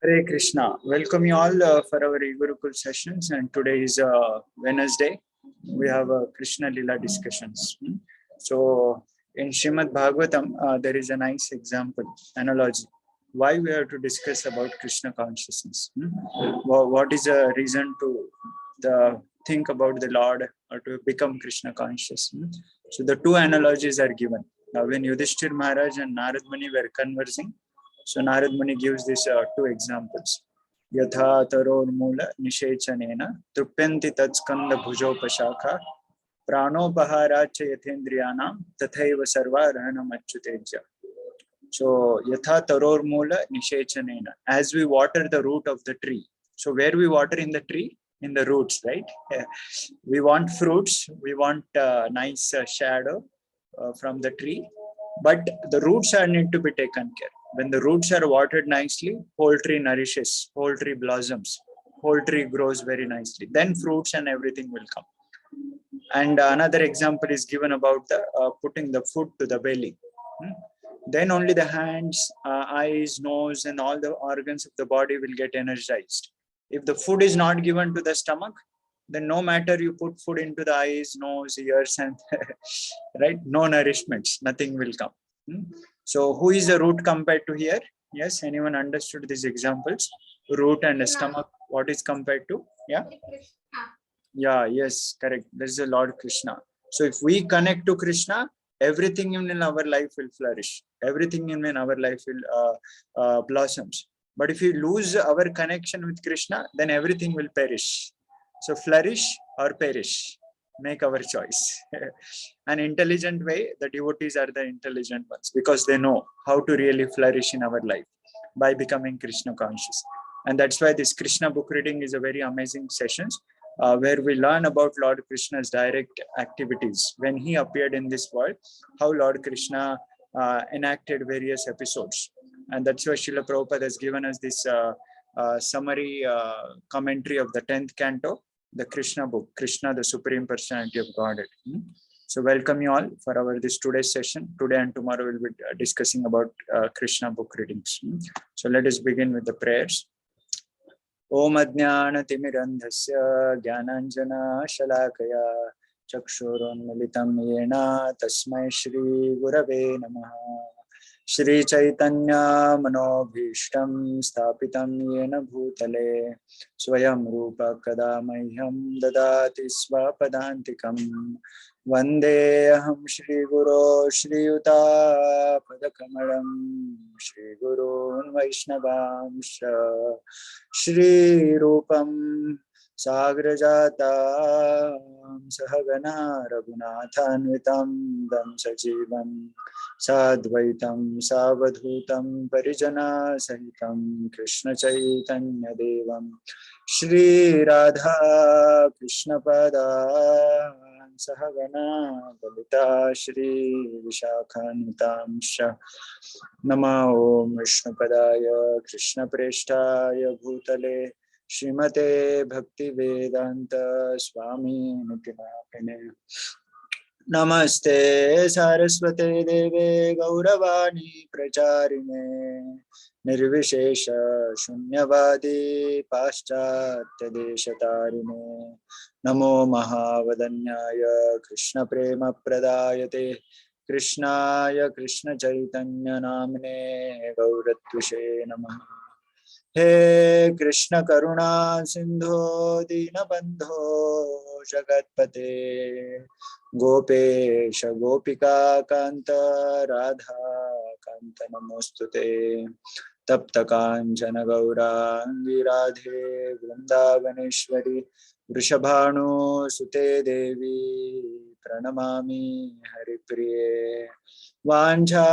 Hare Krishna. Welcome you all for our Gurukul sessions, and today is Wednesday. We have Krishna Lila discussions. So in Srimad Bhagavatam, there is a nice example, analogy. Why we have to discuss about Krishna consciousness? What is the reason to think about the Lord or to become Krishna conscious? So the two analogies are given. Now when Yudhishthir Maharaj and Narad Muni were conversing, so Narad Muni gives these two examples. Yatha tarormula nishechanena trupyanti tatskanda bhujopashakha pranopaharacha yathendriyanam tathaiva sarva rahanam achyuteja. So yatha tarormula nishechanena, as we water the root of the tree. So where we water in the tree? In the roots, right? We want fruits, we want nice shadow from the tree, but the roots are need to be taken care. When the roots are watered nicely, whole tree nourishes, whole tree blossoms, whole tree grows very nicely. Then fruits and everything will come. And another example is given about the putting the food to the belly. Then only the hands, eyes, nose, and all the organs of the body will get energized. If the food is not given to the stomach, then no matter you put food into the eyes, nose, ears, and right, no nourishments, nothing will come. So who is the root compared to here? Yes, anyone understood these examples? Root and stomach, what is compared to? Yeah. Yeah, yes, correct. There is a Lord Krishna. So if we connect to Krishna, everything in our life will flourish. Everything in our life will blossoms. But if you lose our connection with Krishna, then everything will perish. So flourish or perish, make our choice. An intelligent way, the devotees are the intelligent ones because they know how to really flourish in our life by becoming Krishna conscious. And that's why this Krishna book reading is a very amazing sessions. Where we learn about Lord Krishna's direct activities when he appeared in this world, how Lord Krishna enacted various episodes. And that's why Srila Prabhupada has given us this summary commentary of the 10th canto, the Krishna book, Krishna, the Supreme Personality of Godhead. So welcome you all for our this today's session. Today and tomorrow we'll be discussing about Krishna book readings. So let us begin with the prayers. Om Ajnanatimirandhasya Jnananjana Shalakaya Chakshurunmilitam Yena Tasmai Shri Gurave Namaha. Shri Chaitanya Manobhishtam Sthapitam Yena Bhutale Swayam Rupa Kadamahyam Dadati Swapadantikam Vande Aham Shri Guru Shri Yuta Padakamalam Shri Gurun Vaishnavamsha Shri Rupam Sagrajata Sahagana Raghunathanvitam Dam Sajivam Sadvaitam Savadhutam Parijana Sahitam Krishna Chaitanya Devam Shri Radha Krishna Pada Sahagana Balita Shri Vishakhantamsha Nama Om Vishnu Padaya Krishna Preshtaya Bhutale Srimate Bhakti Vedanta Swami Nitinapine Namaste Saraswate Deve Gauravani Pracharine Nirvishesha Shunyavadi Paschatya Deshatarine Namo Mahavadanyaya Krishna Prema Pradayate Krishnaya Krishna Chaitanya Namne Gauratvishe Namaha. He Krishna Karuna Sindho Dinabandho Jagatpate Gopesha Gopika Kanta Radha Kanta Namostute Tapta Kanchana Gaurangi Radhe Vrindavaneshwari Vrishabhanu Sute Devi Pranamami Haripriye Vancha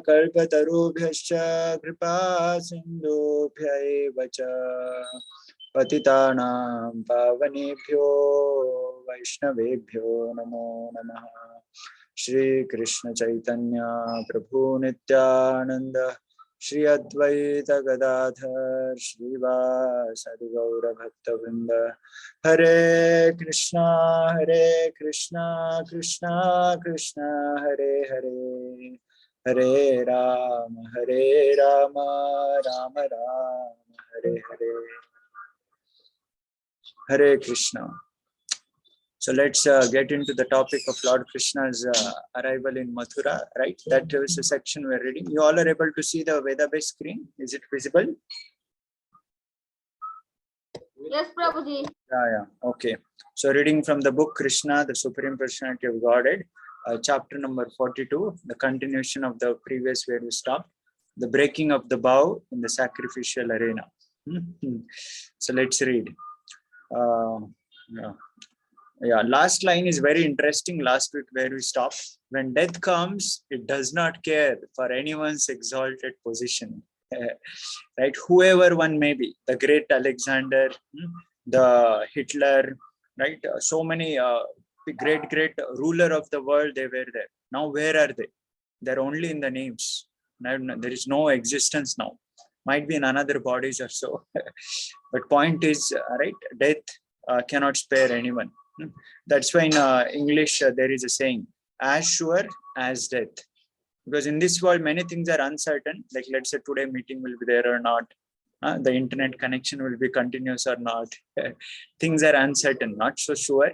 kalpatarubhyascha kripa sindhubhya cha patitanam pavanebhyo vaishnavebhyo namo namaha. Shri Krishna Chaitanya Prabhu Nityananda Shri Advaita Gadadhar Shri Vasadi Gaura Bhakta Vrinda. Hare Krishna Krishna Krishna Hare Hare Hare Rama, Hare Rama, Rama Rama, Hare Hare. Hare Krishna. So let's get into the topic of Lord Krishna's arrival in Mathura, right? That is a section we're reading. You all are able to see the Veda-based screen. Is it visible? Yes, Prabhuji. Yeah. Okay. So reading from the book Krishna, the Supreme Personality of Godhead, chapter number 42, the continuation of the previous where we stopped, the breaking of the bow in the sacrificial arena. So let's read. Yeah, last line is very interesting. Last week where we stopped. When death comes, it does not care for anyone's exalted position. Right, whoever one may be, the great Alexander, the Hitler, right, so many great ruler of the world, they were there. Now where are they? They're only in the names. Now, there is no existence now. Might be in another bodies or so. But point is, right, death cannot spare anyone. That's why in English there is a saying, as sure as death. Because in this world, many things are uncertain. Like let's say today meeting will be there or not. The internet connection will be continuous or not. Things are uncertain, not so sure.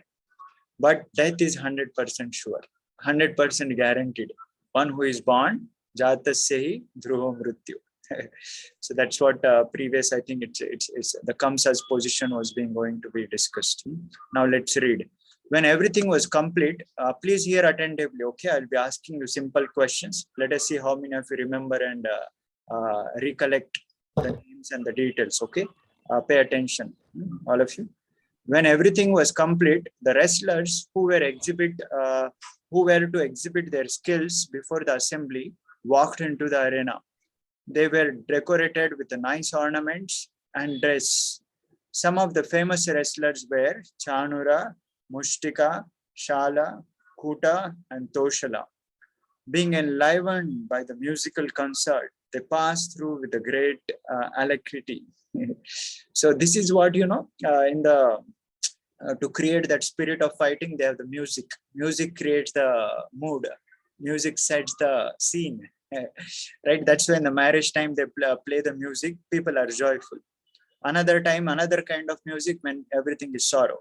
But death is 100% sure, 100% guaranteed. One who is born, jatasya hi dhruva mrityu. So that's what previous, I think it's the Kamsa's position was being going to be discussed. Now let's read. When everything was complete, please hear attentively, okay? I'll be asking you simple questions. Let us see how many of you remember and recollect the names and the details, okay? Pay attention, all of you. When everything was complete, the wrestlers who were to exhibit their skills before the assembly walked into the arena. They were decorated with the nice ornaments and dress. Some of the famous wrestlers were Chanura, Mushtika, Shala, Kuta, and Toshala. Being enlivened by the musical concert, they passed through with a great alacrity. So this is what, in the to create that spirit of fighting, they have the music. Music creates the mood. Music sets the scene. Right? That's when the marriage time they play the music, people are joyful. Another time, another kind of music when everything is sorrow.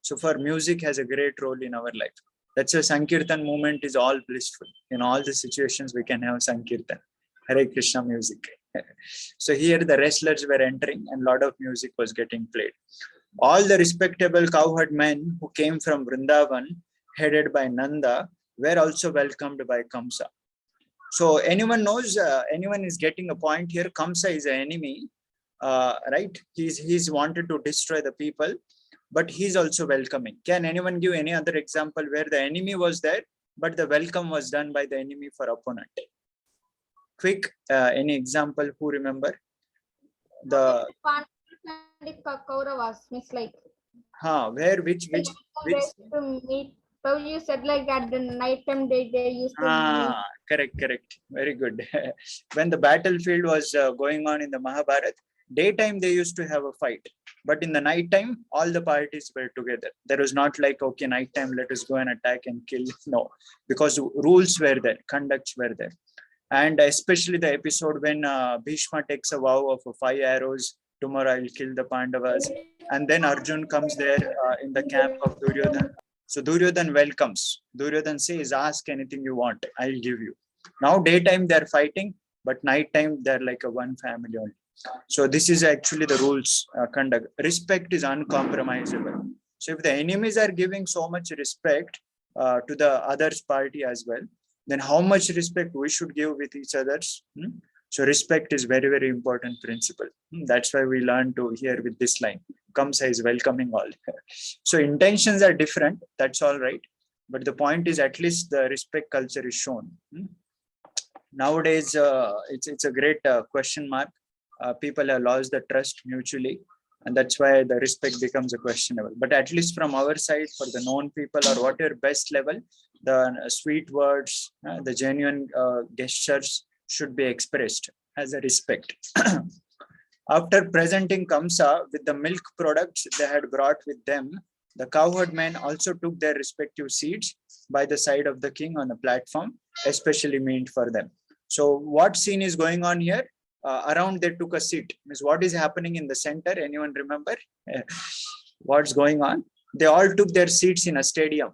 So for music has a great role in our life. That's why Sankirtan movement is all blissful. In all the situations, we can have Sankirtan, Hare Krishna music. So here the wrestlers were entering and a lot of music was getting played. All the respectable cowherd men who came from Vrindavan, headed by Nanda, were also welcomed by Kamsa. So anyone knows, anyone is getting a point here. Kamsa is an enemy, right? He's wanted to destroy the people, but he's also welcoming. Can anyone give any other example where the enemy was there, but the welcome was done by the enemy for opponent? Quick, any example who remember? The Kauravas, means like. Where which So you said like at the night time they used to meet. Correct, very good. When the battlefield was going on in the Mahabharata, daytime they used to have a fight, but in the night time all the parties were together. There was not like, okay, night time let us go and attack and kill. No, because rules were there, conducts were there. And especially the episode when Bhishma takes a vow of 5 arrows, tomorrow I'll kill the Pandavas, and then Arjun comes there in the camp of Duryodhana. So Duryodhana welcomes. Duryodhana says, ask anything you want, I'll give you. Now daytime they're fighting, but nighttime they're like a one family only. So this is actually the rules conduct. Respect is uncompromisable. So if the enemies are giving so much respect to the other's party as well, then how much respect we should give with each others? So respect is very, very important principle. That's why we learn to hear with this line. Kamsa is welcoming all. So intentions are different. That's all right. But the point is at least the respect culture is shown. Nowadays, it's a great question mark. People have lost the trust mutually. And that's why the respect becomes a questionable. But at least from our side, for the known people or whatever best level, the sweet words, the genuine gestures should be expressed as a respect. After presenting Kamsa with the milk products they had brought with them, the cowherd men also took their respective seats by the side of the king on the platform, especially meant for them. So what scene is going on here? Around they took a seat. Means what is happening in the center? Anyone remember? What's going on? They all took their seats in a stadium.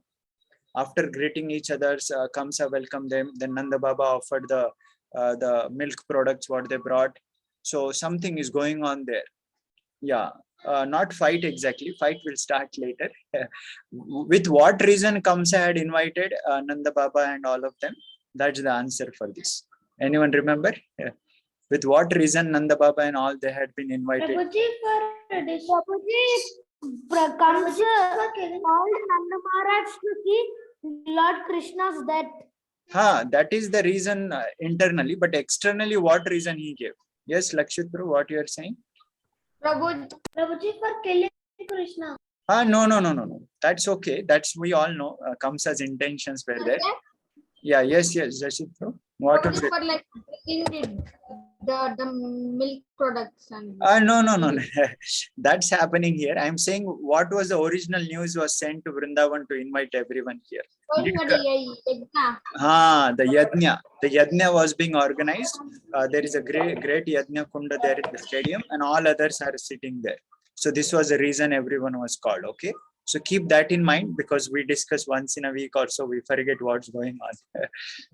After greeting each other's, Kamsa welcomed them. Then Nanda Baba offered the milk products what they brought. So something is going on there. Yeah, not fight exactly. Fight will start later. With what reason Kamsa had invited Nanda Baba and all of them? That's the answer for this. Anyone remember? With what reason Nanda Baba and all they had been invited? Prabhuji, Kamsa called Nanda Maharaj to see Lord Krishna's death. That is the reason internally, but externally, what reason he gave? Yes, Lakshitru, what you are saying? Prabhuji, for killing Krishna. No. That's okay. That's we all know. Kamsa's intentions were there. Yeah, yes, Lakshitru. What was it? For like taking the milk products and. No. That's happening here. I'm saying what was the original news was sent to Vrindavan to invite everyone here. The Yajna. The Yajna was being organized. There is a great Yajna Kunda there in the stadium, and all others are sitting there. So this was the reason everyone was called. Okay. So keep that in mind, because we discuss once in a week or so, we forget what's going on.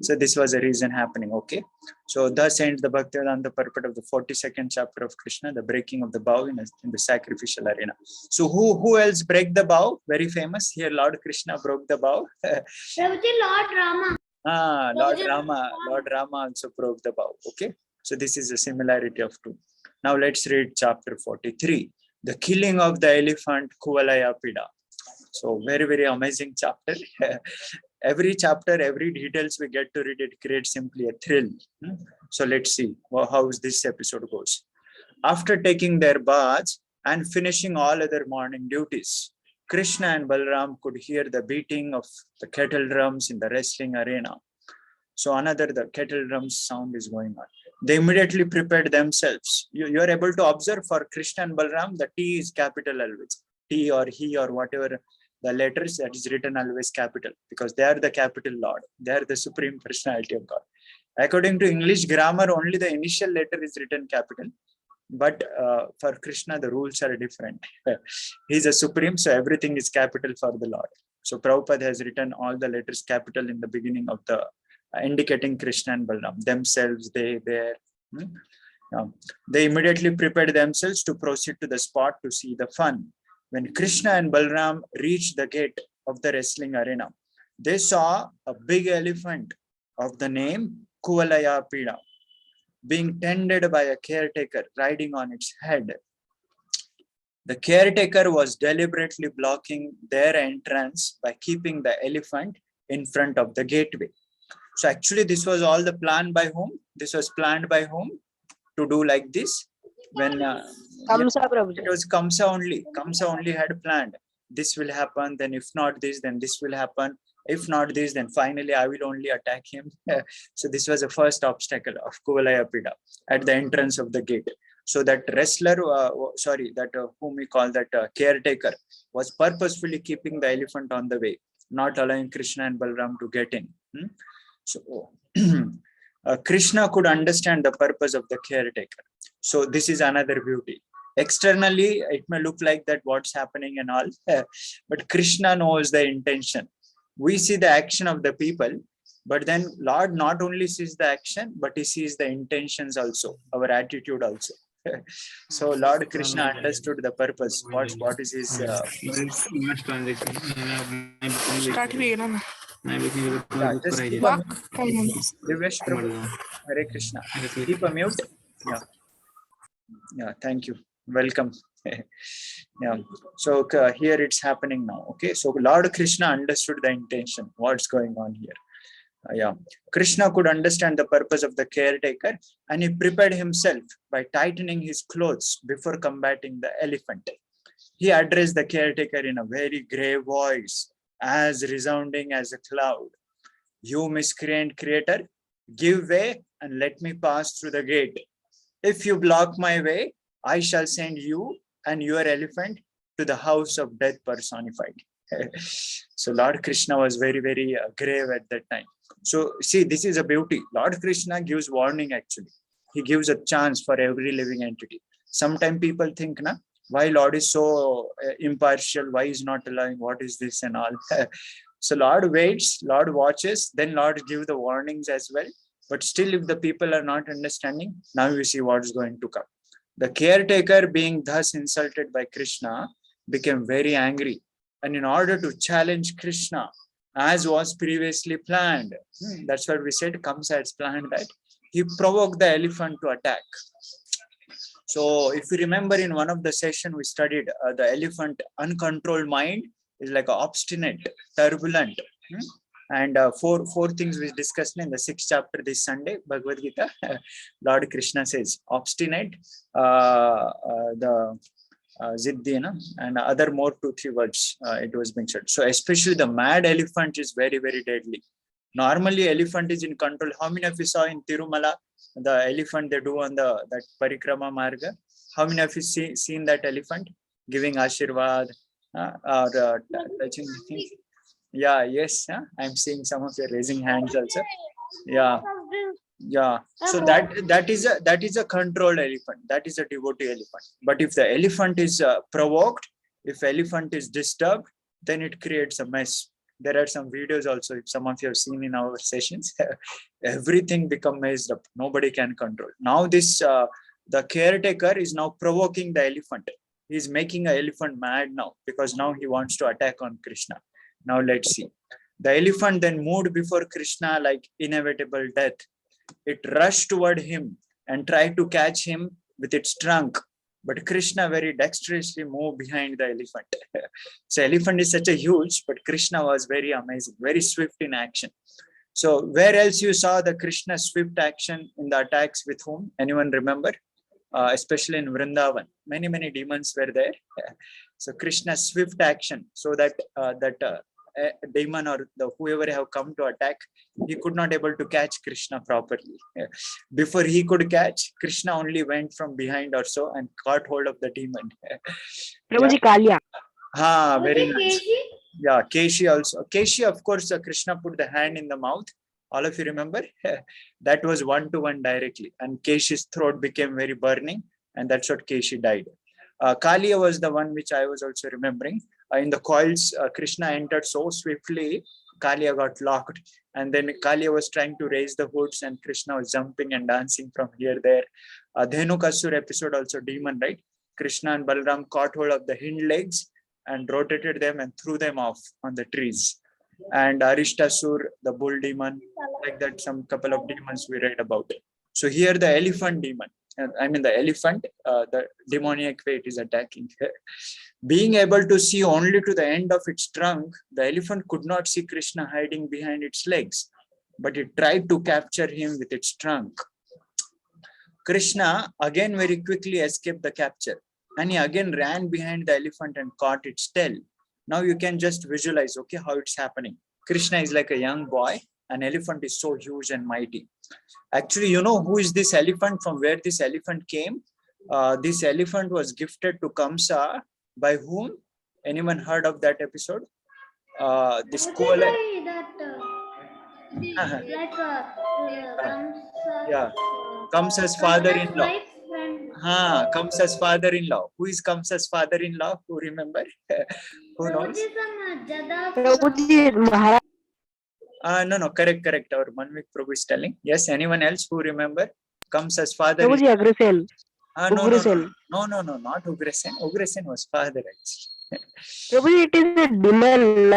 So this was a reason happening. Okay. So thus ends the Bhaktivedanta purport of the 42nd chapter of Krishna, the breaking of the bow in the sacrificial arena. So who else break the bow? Very famous here. Lord Krishna broke the bow. Lord Rama. Lord Rama also broke the bow. Okay. So this is a similarity of two. Now let's read chapter 43. The killing of the elephant Kuvalayapida. So very amazing chapter. Every chapter, every details we get to read, it creates simply a thrill. So let's see how this episode goes. After taking their baths and finishing all other morning duties, Krishna and Balram could hear the beating of the kettle drums in the wrestling arena. So the kettle drums sound is going on. They immediately prepared themselves. You are able to observe for Krishna and Balram, the T is capital always. T or he or whatever the letters, that is written always capital, because they are the capital Lord. They are the supreme personality of God. According to English grammar, only the initial letter is written capital. But for Krishna, the rules are different. He's a supreme, so everything is capital for the Lord. So Prabhupada has written all the letters capital in the beginning of the indicating Krishna and Balram, themselves, they, there. They immediately prepared themselves to proceed to the spot to see the fun. When Krishna and Balram reached the gate of the wrestling arena, they saw a big elephant of the name Kuvalayapida being tended by a caretaker riding on its head. The caretaker was deliberately blocking their entrance by keeping the elephant in front of the gateway. So actually this was all the plan by whom? This was planned by whom to do like this? When Kamsa, Prabhuji. It was Kamsa only. Kamsa only had planned. This will happen, then if not this, then this will happen. If not this, then finally I will only attack him. So this was the first obstacle of Kuvalayapida at the entrance of the gate. So that wrestler, whom we call that caretaker, was purposefully keeping the elephant on the way, not allowing Krishna and Balram to get in. So Krishna could understand the purpose of the caretaker. So this is another beauty. Externally, it may look like that what's happening and all, but Krishna knows the intention. We see the action of the people, but then Lord not only sees the action, but he sees the intentions also, our attitude also. So Lord Krishna understood the purpose. What is his Divesh Prabhu. Hare Krishna. Keep a mute. Yeah, thank you. Welcome. Yeah. So here it's happening now. Okay. So Lord Krishna understood the intention. What's going on here? Krishna could understand the purpose of the caretaker, and he prepared himself by tightening his clothes before combating the elephant. He addressed the caretaker in a very grave voice, as resounding as a cloud. You miscreant creator, give way and let me pass through the gate. If you block my way, I shall send you and your elephant to the house of death personified. So Lord Krishna was very grave at that time. So see, this is a beauty. Lord Krishna gives warning actually. He gives a chance for every living entity. Sometimes people think, na, why Lord is so impartial? Why is not allowing? What is this and all? So Lord waits, Lord watches, then Lord gives the warnings as well. But still, if the people are not understanding, now you see what's going to come. The caretaker, being thus insulted by Krishna, became very angry. And in order to challenge Krishna, as was previously planned, that's what we said, Kamsa had planned that, he provoked the elephant to attack. So if you remember in one of the session we studied, the elephant uncontrolled mind is like a obstinate, turbulent. And four things we discussed in the 6th chapter this Sunday, Bhagavad Gita. Lord Krishna says obstinate, the Ziddina, and other more 2-3 words it was mentioned. So especially the mad elephant is very, very deadly. Normally elephant is in control. How many of you saw in Tirumala the elephant they do on that Parikrama Marga? How many of you seen that elephant giving Ashirvad or touching things? Yeah, yes, I'm seeing some of you raising hands also. Yeah, so that is a controlled elephant, that is a devotee elephant. But if the elephant is provoked, if elephant is disturbed, then it creates a mess. There are some videos also, if some of you have seen in our sessions. Everything become messed up, nobody can control. Now this the caretaker is now provoking the elephant. He's making an elephant mad now, because now he wants to attack on Krishna. Now let's see. The elephant then moved before Krishna like inevitable death. It rushed toward him and tried to catch him with its trunk. But Krishna very dexterously moved behind the elephant. So elephant is such a huge, but Krishna was very amazing, very swift in action. So where else you saw the Krishna swift action in the attacks with whom? Anyone remember? Especially in Vrindavan, many demons were there. So Krishna's swift action, so that demon or whoever have come to attack, he could not able to catch Krishna properly. Before he could catch, Krishna only went from behind or so and caught hold of the demon. Prabhuji, Kalia. Very nice. Yeah, Keshi also. Keshi, of course, Krishna put the hand in the mouth. All of you remember? That was 1-to-1 directly. And Keshi's throat became very burning. And that's what Keshi died. Kalia was the one which I was also remembering. In the coils, Krishna entered so swiftly, Kalia got locked. And then Kalia was trying to raise the hoods and Krishna was jumping and dancing from here, there. Dhenukasur episode also demon, right? Krishna and Balaram caught hold of the hind legs and rotated them and threw them off on the trees. And Arishtasur, the bull demon, like that, some couple of demons we read about it. So here the elephant demon, I mean the elephant, the demoniac way it is attacking. Being able to see only to the end of its trunk, the elephant could not see Krishna hiding behind its legs, but it tried to capture him with its trunk. Krishna again very quickly escaped the capture, and he again ran behind the elephant and caught its tail. Now you can just visualize, okay, how it's happening. Krishna is like a young boy, an elephant is so huge and mighty. Actually, you know who is this elephant, from where this elephant came? This elephant was gifted to Kamsa by whom? Anyone heard of that episode? This koala. Yeah, Kamsa's father-in-law. Kamsa's father-in-law. Who is Kamsa's father-in-law? Who remember? Who knows? Prabhuji, Maharaj. No, correct. Our Manvik Prabhu is telling. Yes, anyone else who remember? Kamsa's father. Prabhuji, Agrasen. No, not Ugrasen. Ugrasen was father actually. Prabhuji, it is a demon.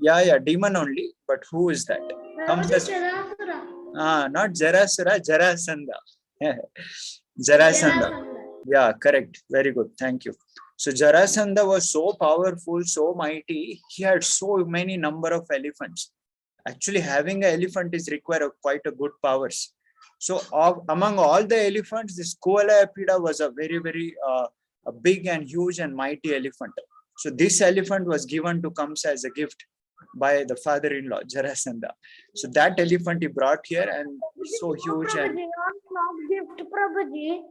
Yeah, demon only. But who is that? Kamsa's. Not Jarasura, Jarasandha. Jarasandha. Yeah, correct. Very good. Thank you. So Jarasandha was so powerful, so mighty. He had so many number of elephants. Actually, having an elephant is require quite a good powers. So among all the elephants, this Kuala was a very a big and huge and mighty elephant. So this elephant was given to Kamsa as a gift by the father-in-law, Jarasandha. So that elephant he brought here, and so huge and gift, Prabhuji.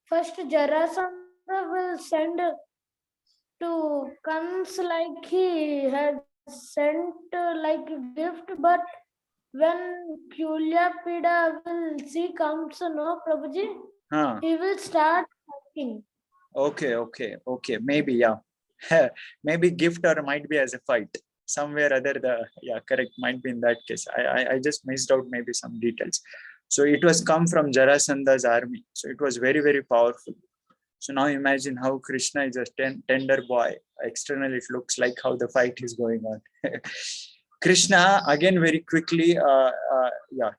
First Jarasandha will send to Kams like he had sent like a gift, but when Kulyapida will see comes, no, Prabhuji, Huh. he will start fighting. Okay. Maybe, yeah. Maybe gift or might be as a fight. Somewhere other correct, might be in that case. I just missed out maybe some details. So it was come from Jarasandha's army. So it was very, very powerful. So now imagine how Krishna is a tender boy. Externally, it looks like how the fight is going on. Krishna again very quickly,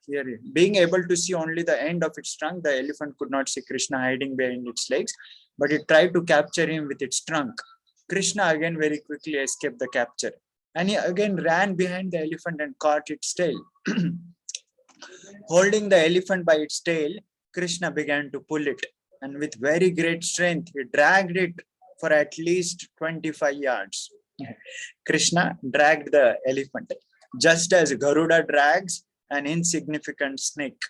here being able to see only the end of its trunk, the elephant could not see Krishna hiding behind its legs, but it tried to capture him with its trunk. Krishna again very quickly escaped the capture, and he again ran behind the elephant and caught its tail. Holding the elephant by its tail, Krishna began to pull it, and with very great strength, he dragged it for at least 25 yards. Krishna dragged the elephant, just as Garuda drags an insignificant snake.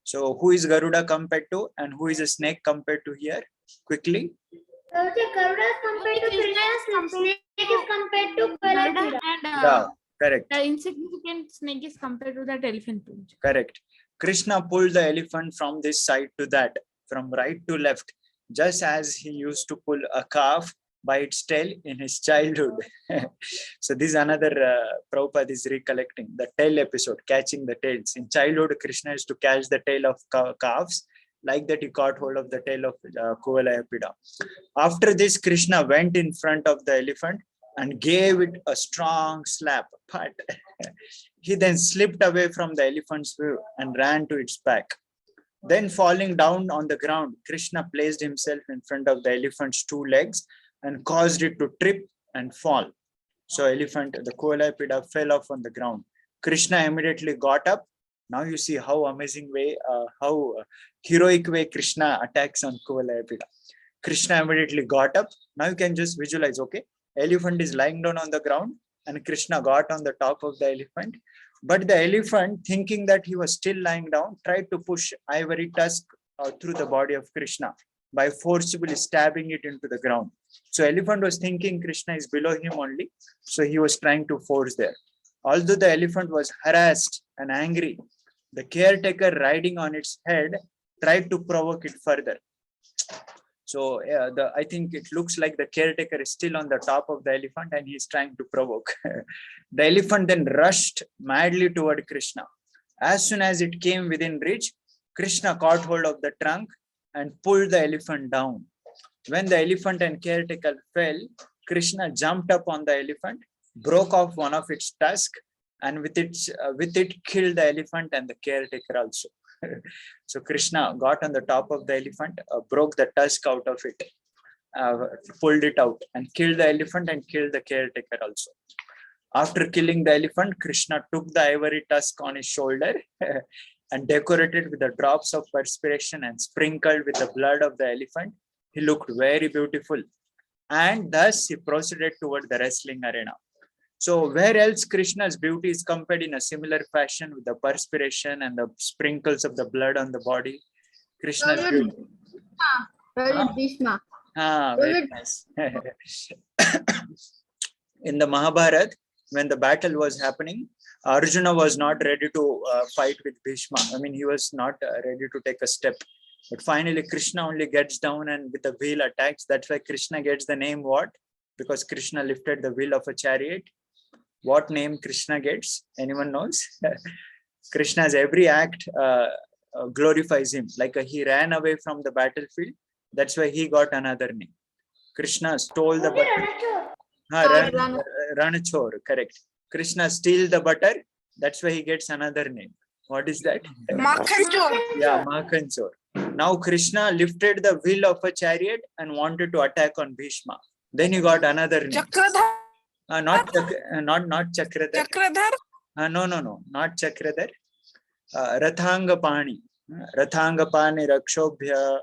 So who is Garuda compared to, and who is a snake compared to here? Quickly. Garuda is compared to Krishna, snake is compared to Garuda Kulyapida. and Yeah, correct. the insignificant snake is compared to that elephant. Correct. Krishna pulled the elephant from this side to that, from right to left, just as he used to pull a calf by its tail in his childhood. So this is another Prabhupada is recollecting the tail episode, catching the tails. In childhood, Krishna used to catch the tail of calves. Like that, he caught hold of the tail of Kuvalayapida. After this, Krishna went in front of the elephant and gave it a strong slap. But he then slipped away from the elephant's view and ran to its back. Then falling down on the ground, Krishna placed himself in front of the elephant's two legs and caused it to trip and fall. So elephant, the Kuvalayapida fell off on the ground. Krishna immediately got up. Now you see how amazing way, how heroic way Krishna attacks on Kuvalayapida. Krishna immediately got up. Now you can just visualize, okay? Elephant is lying down on the ground and Krishna got on the top of the elephant. But the elephant, thinking that he was still lying down, tried to push ivory tusk through the body of Krishna by forcibly stabbing it into the ground. So elephant was thinking Krishna is below him only. So he was trying to force there. Although the elephant was harassed and angry, the caretaker riding on its head tried to provoke it further. So I think it looks like the caretaker is still on the top of the elephant and he's trying to provoke. The elephant then rushed madly toward Krishna. As soon as it came within reach, Krishna caught hold of the trunk and pulled the elephant down. When the elephant and caretaker fell, Krishna jumped up on the elephant, broke off one of its tusks, and with it killed the elephant and the caretaker also. So Krishna got on the top of the elephant, broke the tusk out of it, pulled it out and killed the elephant and killed the caretaker also. After killing the elephant, Krishna took the ivory tusk on his shoulder and decorated with the drops of perspiration and sprinkled with the blood of the elephant. He looked very beautiful. And thus he proceeded toward the wrestling arena. So where else Krishna's beauty is compared in a similar fashion with the perspiration and the sprinkles of the blood on the body? Krishna's beauty. Bhishma. Very nice. In the Mahabharata, when the battle was happening, Arjuna was not ready to fight with Bhishma. I mean, he was not ready to take a step. But finally, Krishna only gets down and with the wheel attacks. That's why Krishna gets the name what? Because Krishna lifted the wheel of a chariot. What name Krishna gets? Anyone knows? Krishna's every act glorifies him. Like he ran away from the battlefield. That's why he got another name. Krishna stole the butter. Ranachor, correct. Krishna steal the butter. That's why he gets another name. What is that? Yeah, Makhanchor. Now Krishna lifted the wheel of a chariot and wanted to attack on Bhishma. Then he got another name. Chakradhar. Not Chakradhar. No, not Chakradhar. Rathangapani. Rathangapani Rakshobhya.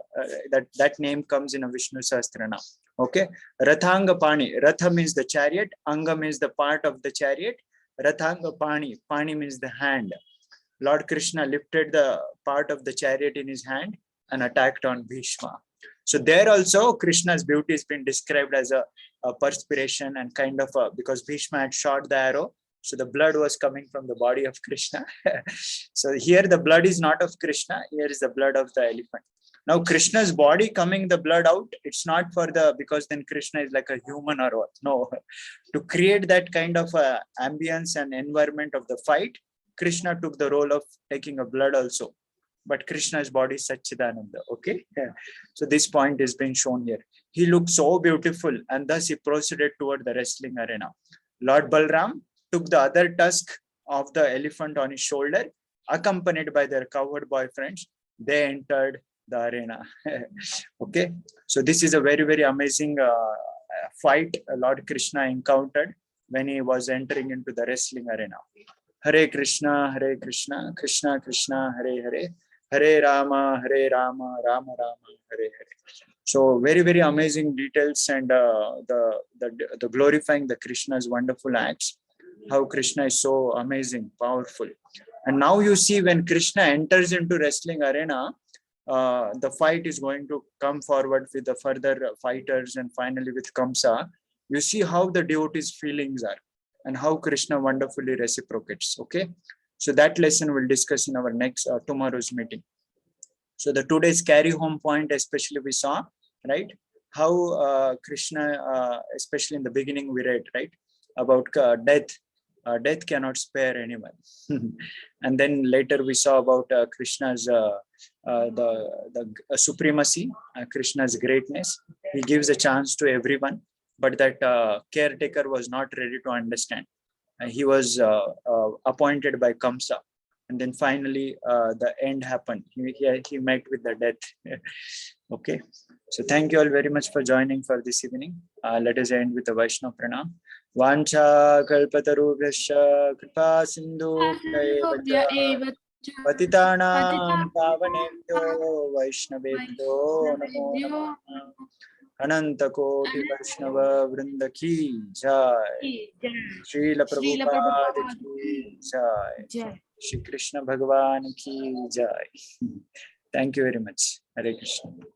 That name comes in a Vishnu Sahasranam. Okay. Rathangapani. Ratha means the chariot. Anga means the part of the chariot. Rathangapani. Pani means the hand. Lord Krishna lifted the part of the chariot in his hand and attacked on Bhishma. So there also Krishna's beauty has been described as a perspiration and kind of because Bhishma had shot the arrow, so the blood was coming from the body of Krishna. So here the blood is not of Krishna, here is the blood of the elephant. Now Krishna's body coming the blood out, it's not for the, because then Krishna is like a human or what. No, to create that kind of ambience and environment of the fight, Krishna took the role of taking a blood also. But Krishna's body is Satchidananda. Okay, so this point is being shown here. He looked so beautiful, and thus he proceeded toward the wrestling arena. Lord Balram took the other tusk of the elephant on his shoulder, accompanied by their cowherd boyfriends. They entered the arena. Okay, so this is a very, very amazing fight Lord Krishna encountered when he was entering into the wrestling arena. Hare Krishna, Krishna Krishna, Hare Hare, Hare Rama, Rama Rama, Hare Hare. So very, very amazing details, and the glorifying the Krishna's wonderful acts. How Krishna is so amazing, powerful. And now you see when Krishna enters into wrestling arena, the fight is going to come forward with the further fighters and finally with Kamsa. You see how the devotees' feelings are and how Krishna wonderfully reciprocates. Okay, so that lesson we'll discuss in our next tomorrow's meeting. So the today's carry home point, especially we saw, right, how Krishna, especially in the beginning we read, right, about death. Death cannot spare anyone. And then later we saw about Krishna's the supremacy, Krishna's greatness. He gives a chance to everyone, but that caretaker was not ready to understand. He was appointed by Kamsa, and then finally the end happened. He met with the death. Okay, so thank you all very much for joining for this evening. Let us end with a Vaishnava pranam. Vancha kalpatarubhyasya kripa sindhu patitanam pavanebhyo vaishnavebhyo namo namah. Ananta Koti Vaishnava Vrinda ki jai. Srila Prabhupada ki jai. Shri Krishna Bhagavan ki jai. Thank you very much. Hare Krishna.